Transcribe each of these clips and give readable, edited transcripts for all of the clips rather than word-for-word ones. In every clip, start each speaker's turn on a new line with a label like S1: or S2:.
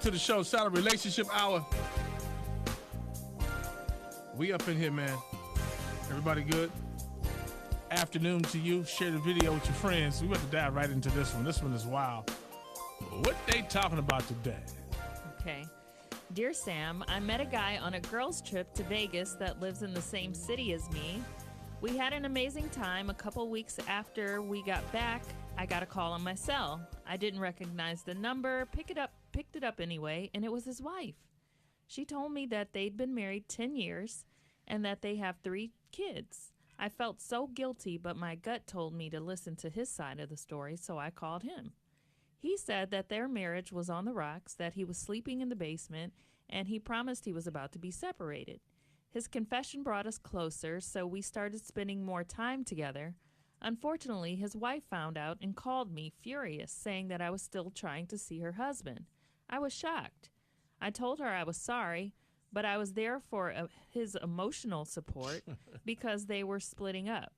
S1: to the show, Solid Relationship Hour. We up in here, man. Everybody good? Afternoon to you. Share the video with your friends. We about to dive right into this one. This one is wild. What they talking about today?
S2: Okay. Dear Sam, I met a guy on a girls' trip to Vegas that lives in the same city as me. We had an amazing time. A couple weeks after we got back, I got a call on my cell. I didn't recognize the number, picked it up anyway, and it was his wife. She told me that they'd been married 10 years and that they have 3 kids. I felt so guilty, but my gut told me to listen to his side of the story, so I called him. He said that their marriage was on the rocks, that he was sleeping in the basement, and he promised he was about to be separated. His confession brought us closer, so we started spending more time together. Unfortunately, his wife found out and called me furious, saying that I was still trying to see her husband. I was shocked. I told her I was sorry, but I was there for his emotional support because they were splitting up.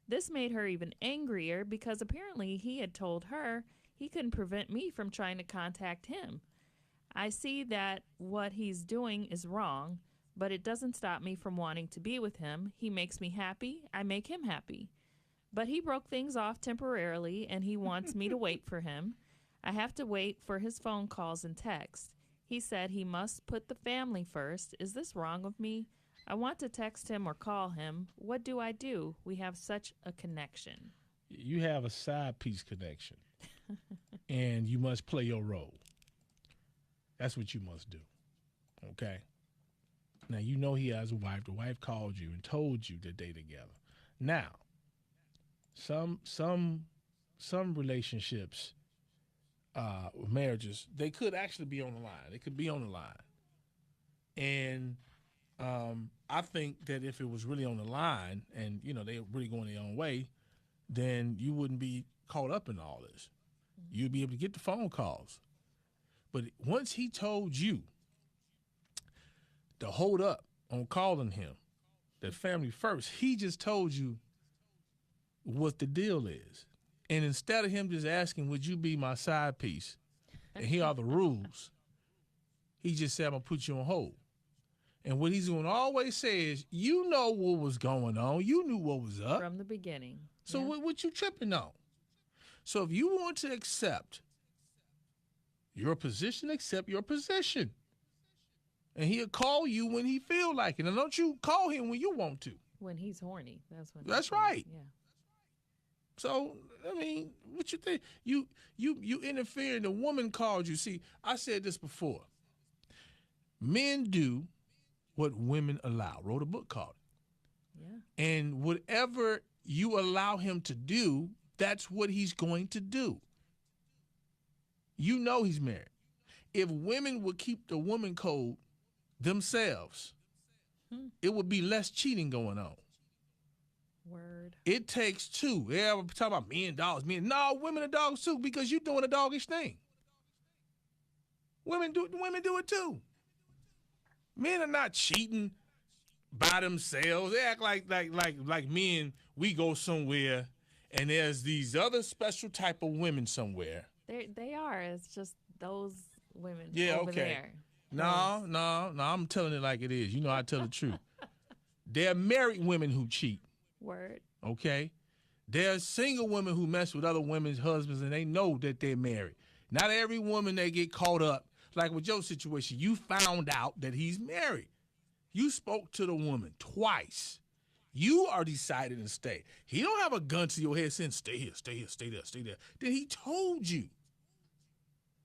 S2: This made her even angrier because apparently he had told her he couldn't prevent me from trying to contact him. I see that what he's doing is wrong, but it doesn't stop me from wanting to be with him. He makes me happy. I make him happy. But he broke things off temporarily, and he wants me to wait for him. I have to wait for his phone calls and texts. He said he must put the family first. Is this wrong of me? I want to text him or call him. What do I do? We have such a connection.
S1: You have a side piece connection, and you must play your role. That's what you must do, okay? Now, you know he has a wife. The wife called you and told you that they together. Now, some relationships, marriages, they could actually be on the line. They could be on the line. And I think that if it was really on the line and, you know, they were really going their own way, then you wouldn't be caught up in all this. You'd be able to get the phone calls. But once he told you to hold up on calling him, the family first, he just told you what the deal is. And instead of him just asking, would you be my side piece? And here are the rules. He just said, I'm going to put you on hold. And what he's going to always say is, you know what was going on. You knew what was up.
S2: From the beginning.
S1: So what you tripping on? So if you want to accept your position, accept your position. And he'll call you when he feel like it. And don't you call him when you want to.
S2: When he's horny.
S1: That's right.
S2: Yeah.
S1: So, I mean, what you think? You interfering. The woman called you. See, I said this before. Men do what women allow. Wrote a book called it. Yeah. And whatever you allow him to do, that's what he's going to do. You know he's married. If women would keep the woman code themselves, it would be less cheating going on.
S2: Word.
S1: It takes 2. Yeah, we're talking about men, dogs, men. No, women are dogs too because you're doing a doggish thing. Women do it too. Men are not cheating by themselves. They act like men. We go somewhere and there's these other special type of women somewhere.
S2: They are. It's just those women over
S1: okay.
S2: there.
S1: No, I'm telling it like it is. You know I tell the truth. There are married women who cheat.
S2: Word.
S1: Okay? There are single women who mess with other women's husbands and they know that they're married. Not every woman they get caught up. Like with your situation, you found out that he's married. You spoke to the woman twice. You are decided to stay. He don't have a gun to your head saying, stay here, stay here, stay there, stay there. Then he told you.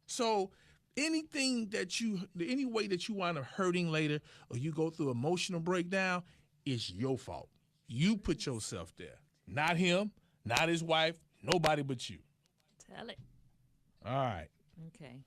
S1: So any way that you wind up hurting later or you go through emotional breakdown, it's your fault. You put yourself there. Not him, not his wife, nobody but you.
S2: Tell it.
S1: All right.
S2: Okay.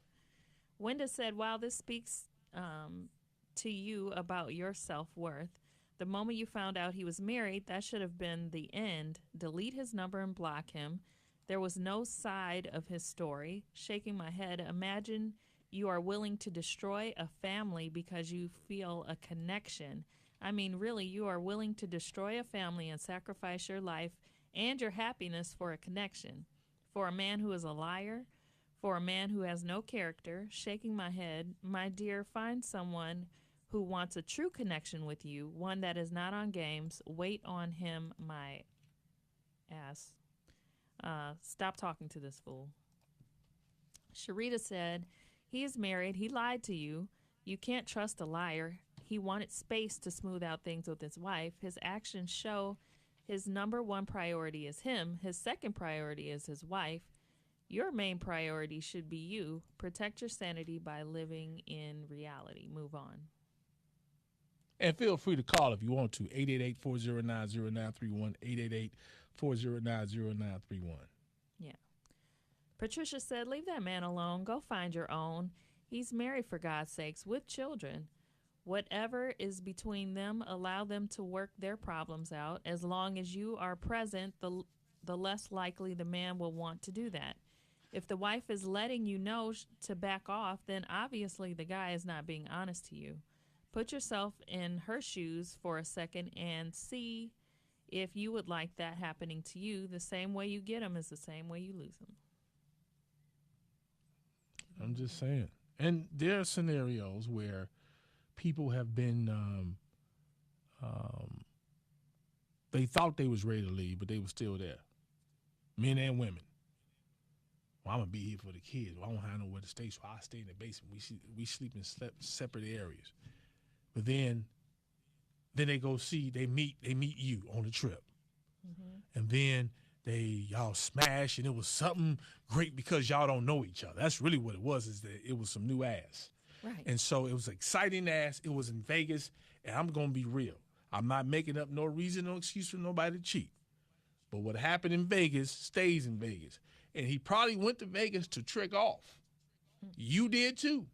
S2: Wenda said, wow, this speaks to you about your self-worth. The moment you found out he was married, that should have been the end. Delete his number and block him. There was no side of his story. Shaking my head, imagine you are willing to destroy a family because you feel a connection. I mean, really, you are willing to destroy a family and sacrifice your life and your happiness for a connection. For a man who is a liar, For a man who has no character, shaking my head, my dear, find someone who wants a true connection with you, one that is not on games. Wait on him, my ass. Stop talking to this fool. Sharita said, he is married. He lied to you. You can't trust a liar. He wanted space to smooth out things with his wife. His actions show his number one priority is him. His second priority is his wife. Your main priority should be you. Protect your sanity by living in reality. Move on.
S1: And feel free to call if you want to. 888-409-0931. 888-409-0931.
S2: Yeah. Patricia said, leave that man alone. Go find your own. He's married, for God's sakes, with children. Whatever is between them, allow them to work their problems out. As long as you are present, the less likely the man will want to do that. If the wife is letting you know to back off, then obviously the guy is not being honest to you. Put yourself in her shoes for a second and see if you would like that happening to you. The same way you get them is the same way you lose them.
S1: I'm just saying. And there are scenarios where people have been, they thought they was ready to leave, but they were still there. Men and women. Well, I'm going to be here for the kids. Well, I don't have nowhere to stay, so I stay in the basement. We sleep in separate areas. But then they go see, they meet you on the trip. Mm-hmm. And then y'all smash, and it was something great because y'all don't know each other. That's really what it was, is that it was some new ass.
S2: Right.
S1: And so it was exciting ass. It was in Vegas, and I'm going to be real. I'm not making up no reason, no excuse for nobody to cheat. But what happened in Vegas stays in Vegas. And he probably went to Vegas to trick off. You did too.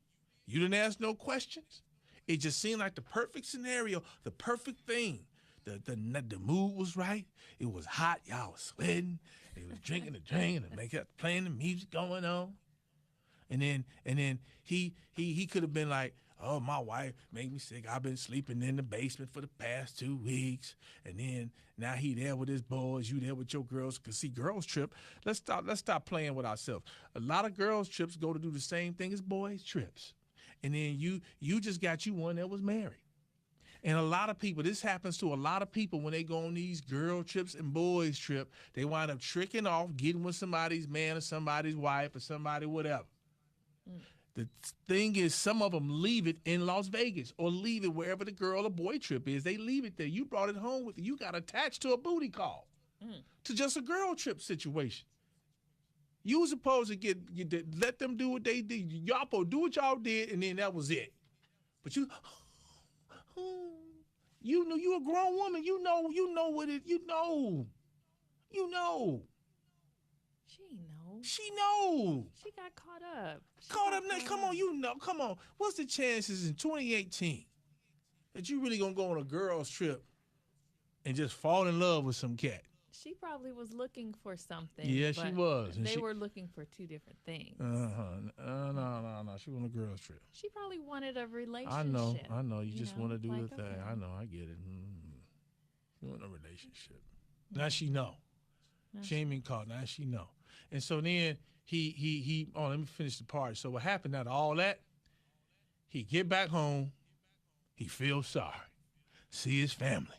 S1: You didn't ask no questions. It just seemed like the perfect scenario, the perfect thing. The mood was right. It was hot. Y'all was sweating. They was drinking the drink and they kept playing the music going on. And then he could have been like, oh, my wife made me sick. I've been sleeping in the basement for the past 2 weeks. And then now he there with his boys, you there with your girls. Because see, girls trip, let's stop playing with ourselves. A lot of girls trips go to do the same thing as boys trips. And then you just got you one that was married. And a lot of people, this happens to a lot of people when they go on these girl trips and boys trip, they wind up tricking off, getting with somebody's man or somebody's wife or somebody whatever. Mm. The thing is, some of them leave it in Las Vegas or leave it wherever the girl or boy trip is. They leave it there. You brought it home with you. You got attached to a booty call, to just a girl trip situation. You were supposed to let them do what they did. Y'all supposed to do what y'all did, and then that was it. But you know, you a grown woman. You know what it. You know. She know.
S2: She got caught up.
S1: Now. Come on, you know. Come on. What's the chances in 2018 that you really gonna go on a girls trip and just fall in love with some cat?
S2: She probably was looking for something.
S1: Yeah, she was.
S2: They were looking for two different things.
S1: No. She went on a girls trip.
S2: She probably wanted a relationship.
S1: I know. You just want to do the thing. I know. I get it. You want a relationship. Now she know. She ain't been caught. Now she know. And so then he let me finish the part. So what happened out of all that, he get back home, he feels sorry, see his family.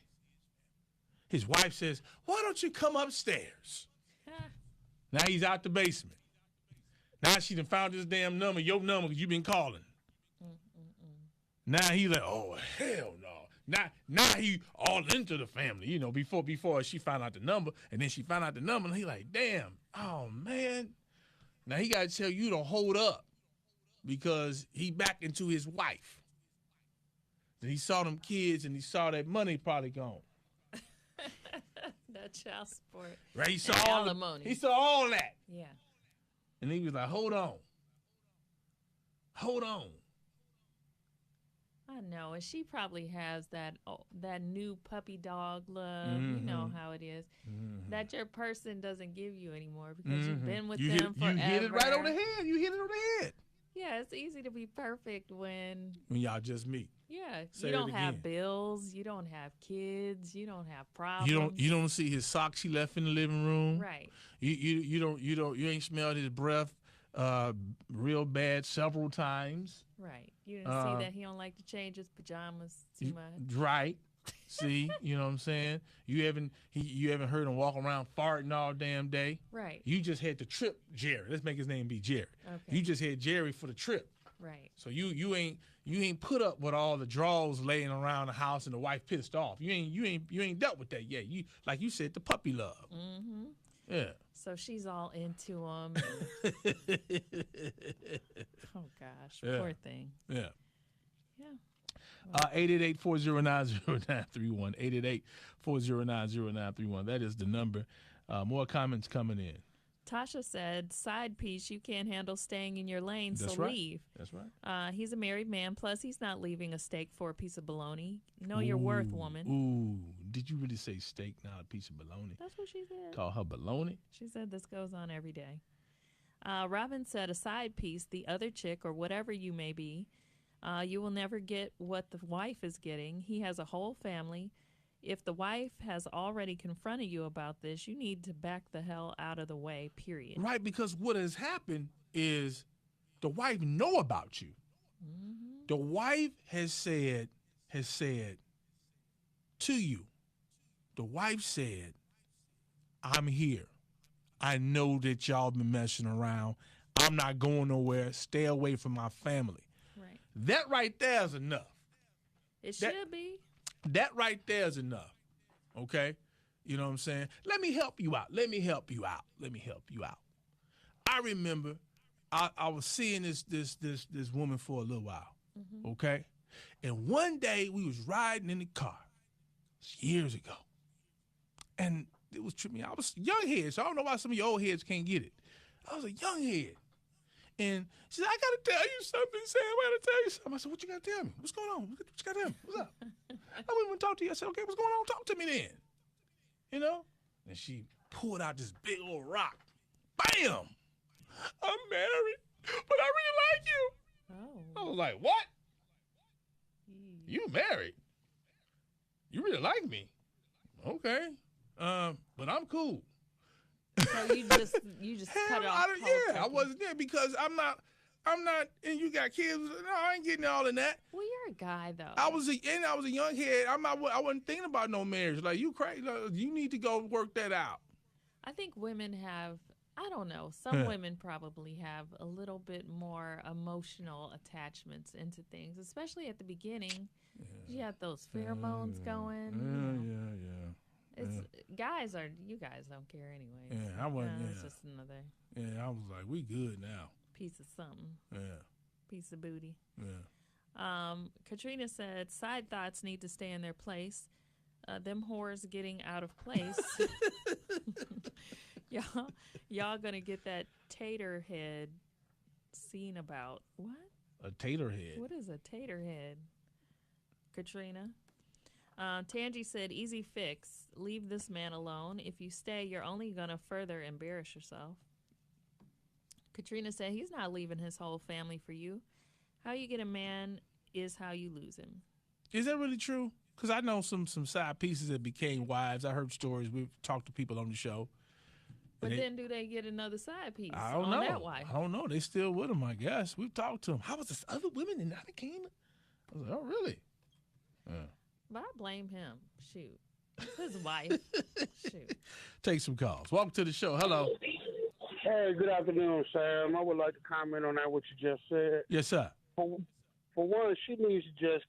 S1: His wife says, why don't you come upstairs? Now he's out the basement. Now she done found his damn number, your number, because you been calling. Now he like, oh, hell no. Now he all into the family, you know, before she found out the number, and then she found out the number, and he like, damn, oh, man. Now he got to tell you to hold up because he back into his wife. Then he saw them kids, and he saw that money probably gone.
S2: That child support.
S1: Right, he saw all that.
S2: Yeah.
S1: And he was like, hold on.
S2: I know, and she probably has that new puppy dog love. Mm-hmm. You know how it is. Mm-hmm. That your person doesn't give you anymore because you've been with them forever. You hit it right on the head. Yeah, it's easy to be perfect when
S1: y'all just meet.
S2: Yeah, you don't have bills, you don't have kids, you don't have problems.
S1: You don't see his socks he left in the living room.
S2: Right.
S1: You ain't smelled his breath real bad several times.
S2: Right. You didn't see that he don't like to change his pajamas too much.
S1: Right. See, you know what I'm saying? You haven't heard him walk around farting all damn day.
S2: Right.
S1: You just had to trip Jerry. Let's make his name be Jerry.
S2: Okay.
S1: You just had Jerry for the trip.
S2: Right.
S1: So you ain't put up with all the drawers laying around the house and the wife pissed off. You ain't dealt with that yet. You, like you said, the puppy love.
S2: Mm-hmm.
S1: Yeah.
S2: So she's all into him. Oh gosh,
S1: Yeah.
S2: poor thing.
S1: Yeah.
S2: Yeah.
S1: 888-409-0931. 888-409-0931. That is the number. More comments coming in.
S2: Tasha said, side piece, you can't handle staying in your lane,
S1: That's
S2: so
S1: right.
S2: leave.
S1: That's right.
S2: He's a married man, plus he's not leaving a steak for a piece of bologna. Know your worth, woman.
S1: Ooh, did you really say steak, not a piece of bologna?
S2: That's what she said.
S1: Call her bologna?
S2: She said this goes on every day. Robin said, a side piece, the other chick or whatever you may be, you will never get what the wife is getting. He has a whole family. If the wife has already confronted you about this, you need to back the hell out of the way, period.
S1: Right, because what has happened is the wife know about you.
S2: Mm-hmm.
S1: The wife has said to you, the wife said, I'm here. I know that y'all been messing around. I'm not going nowhere. Stay away from my family.
S2: Right.
S1: That right there is enough.
S2: It should be.
S1: That right there is enough. Okay? You know what I'm saying? Let me help you out. Let me help you out. Let me help you out. I remember I was seeing this woman for a little while.
S2: Mm-hmm.
S1: Okay? And one day we was riding in the car. Years ago. And it was tripping me. I was young head, so I don't know why some of your old heads can't get it. I was a young head. And she said, I got to tell you something, Sam. I got to tell you something. I said, what you got to tell me? What's going on? What you got to tell me? What's up? I wouldn't even talk to you. I said, okay, what's going on? Talk to me then. You know? And she pulled out this big old rock. Bam! I'm married, but I really like you.
S2: Oh.
S1: I was like, what? You married? You really like me? Okay. But I'm cool.
S2: So you just cut it off.
S1: Yeah, I wasn't there because I'm not, and you got kids. No, I ain't getting all in that.
S2: Well, you're a guy, though.
S1: I was a young head. I wasn't thinking about no marriage. Like, you crazy. You need to go work that out.
S2: I think women have, I don't know, some women probably have a little bit more emotional attachments into things, especially at the beginning. Yeah. You have those pheromones going.
S1: Yeah.
S2: You guys don't care anyway.
S1: Yeah, I wasn't.
S2: It's just another.
S1: Yeah, I was like, we good now.
S2: Piece of something.
S1: Yeah.
S2: Piece of booty.
S1: Yeah.
S2: Katrina said, side thoughts need to stay in their place. Them whores getting out of place. Y'all gonna get that tater head seen about. What?
S1: A tater head.
S2: What is a tater head? Katrina. Tangi said, easy fix. Leave this man alone. If you stay, you're only going to further embarrass yourself. Katrina said, he's not leaving his whole family for you. How you get a man is how you lose him.
S1: Is that really true? Because I know some side pieces that became wives. I heard stories. We've talked to people on the show.
S2: But then do they get another side piece
S1: I don't
S2: on
S1: know.
S2: that wife?
S1: I don't know. They still with him, I guess. We've talked to him. How was this other women and not came? I was like, oh, really? Yeah.
S2: But I blame him. Shoot. It's his wife. Shoot.
S1: Take some calls. Welcome to the show. Hello.
S3: Hey, good afternoon, Sam. I would like to comment on that, what you just said.
S1: Yes, sir.
S3: For one, she needs to just